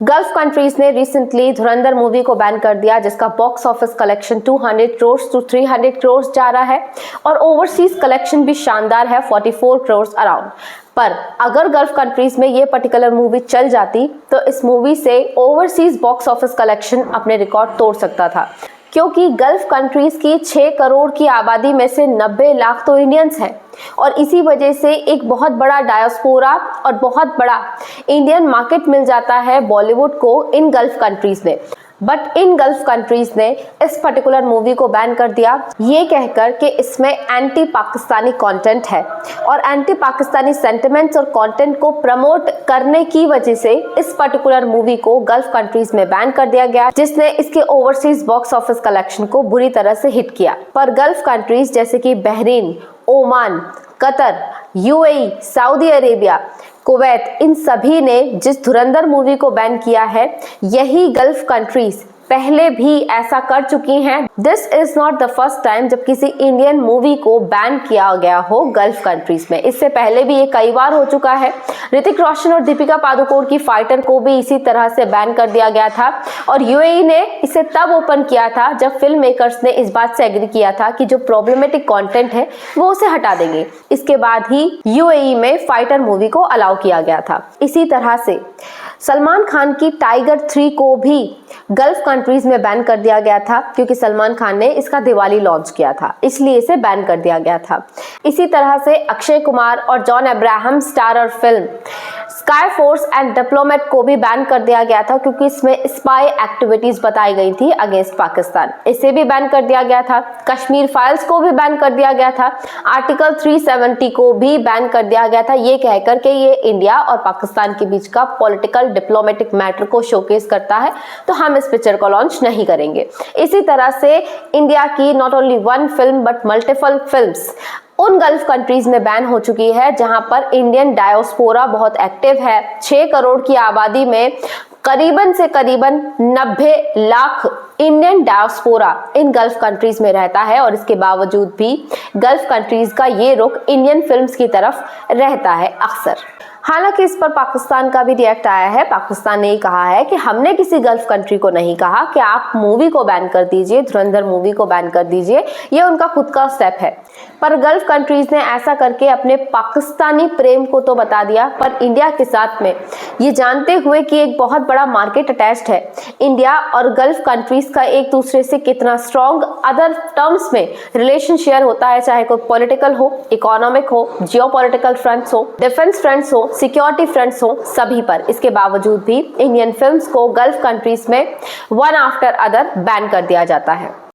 Gulf countries ने recently Dhurandhar movie को ban कर दिया, जिसका box office collection 200 crore to 300 crore जा रहा है और ओवरसीज कलेक्शन भी शानदार है 44 करोड़ अराउंड। पर अगर गल्फ कंट्रीज में ये पर्टिकुलर मूवी चल जाती तो इस मूवी से ओवरसीज बॉक्स ऑफिस कलेक्शन अपने रिकॉर्ड तोड़ सकता था, क्योंकि गल्फ कंट्रीज की 6 करोड़ की आबादी में से 90 लाख तो इंडियंस हैं और इसी वजह से एक बहुत बड़ा डायस्पोरा और बहुत बड़ा इंडियन मार्केट मिल जाता है बॉलीवुड को इन गल्फ कंट्रीज में। बट इन गल्फ कंट्रीज ने इस पर्टिकुलर मूवी को बैन कर दिया, ये कहकर कि इसमें एंटी पाकिस्तानी कंटेंट है और एंटी पाकिस्तानी सेंटिमेंट्स और कंटेंट को प्रमोट करने की वजह से इस पर्टिकुलर मूवी को गल्फ कंट्रीज में बैन कर दिया गया, जिसने इसके ओवरसीज बॉक्स ऑफिस कलेक्शन को बुरी तरह से हिट किया। पर गल्फ कंट्रीज जैसे कि Bahrain, Oman, Qatar, UAE, Saudi Arabia, Kuwait, इन सभी ने जिस धुरंधर मूवी को बैन किया है, यही गल्फ कंट्रीज पहले भी ऐसा कर चुकी हैं। This is not the first time जब किसी इंडियन मूवी को बैन किया गया हो गल्फ कंट्रीज में। इससे पहले भी ये कई बार हो चुका है। ऋतिक रोशन और दीपिका पादुकोण की फाइटर को भी इसी तरह से बैन कर दिया गया था और यूएई ने इसे तब ओपन किया था जब फिल्म मेकर्स ने इस बात से एग्री किया था कि जो प्रॉब्लमेटिक कंटेंट है वो उसे हटा देंगे। इसके बाद ही यूएई में फाइटर मूवी को अलाउ किया गया था। इसी तरह से सलमान खान की टाइगर 3 को भी गल्फ कंट्रीज में बैन कर दिया गया था, क्योंकि सलमान खान ने इसका दिवाली लॉन्च किया था, इसलिए इसे बैन कर दिया गया था। इसी तरह से अक्षय कुमार और John Abraham starrer film sky force and diplomat को भी बैन कर दिया गया था, क्योंकि इसमें स्पाई एक्टिविटीज बताई गई थी अगेंस्ट पाकिस्तान, इसे भी बैन कर दिया गया था। कश्मीर फाइल्स को भी बैन कर दिया गया था। आर्टिकल 370 को भी बैन कर दिया गया था, ये कहकर के ये इंडिया और पाकिस्तान के बीच का पॉलिटिकल डिप्लोमेटिक मैटर को शोकेस करता है, तो हम इस पिक्चर को लॉन्च नहीं करेंगे। इसी तरह से इंडिया की not only one film but multiple films उन गल्फ कंट्रीज में बैन हो चुकी है जहां पर इंडियन डायस्पोरा बहुत एक्टिव है। 6 करोड़ की आबादी में करीबन से करीबन 90 लाख इंडियन डायस्पोरा इन गल्फ कंट्रीज में रहता है और इसके बावजूद भी गल्फ कंट्रीज का ये रुख इंडियन फिल्म्स की तरफ रहता है अक्सर। हालांकि इस पर पाकिस्तान का भी रिएक्ट आया है। पाकिस्तान ने कहा है कि हमने किसी गल्फ कंट्री को नहीं कहा कि आप मूवी को बैन कर दीजिए, धुरंधर मूवी को बैन कर दीजिए, ये उनका खुद का स्टेप है। पर गल्फ कंट्रीज ने ऐसा करके अपने पाकिस्तानी प्रेम को तो बता दिया, पर इंडिया के साथ में ये जानते हुए कि एक बहुत बड़ा मार्केट अटैच्ड है, इंडिया और गल्फ कंट्रीज का एक दूसरे से कितना स्ट्रॉन्ग अदर टर्म्स में रिलेशन शेयर होता है, चाहे कोई पॉलिटिकल हो, इकोनॉमिक हो, जियोपॉलिटिकल फ्रंट्स हो, डिफेंस फ्रंट्स हो, सिक्योरिटी फ्रंट्स हो, सभी पर। इसके बावजूद भी इंडियन फिल्म्स को गल्फ कंट्रीज में वन आफ्टर अदर बैन कर दिया जाता है।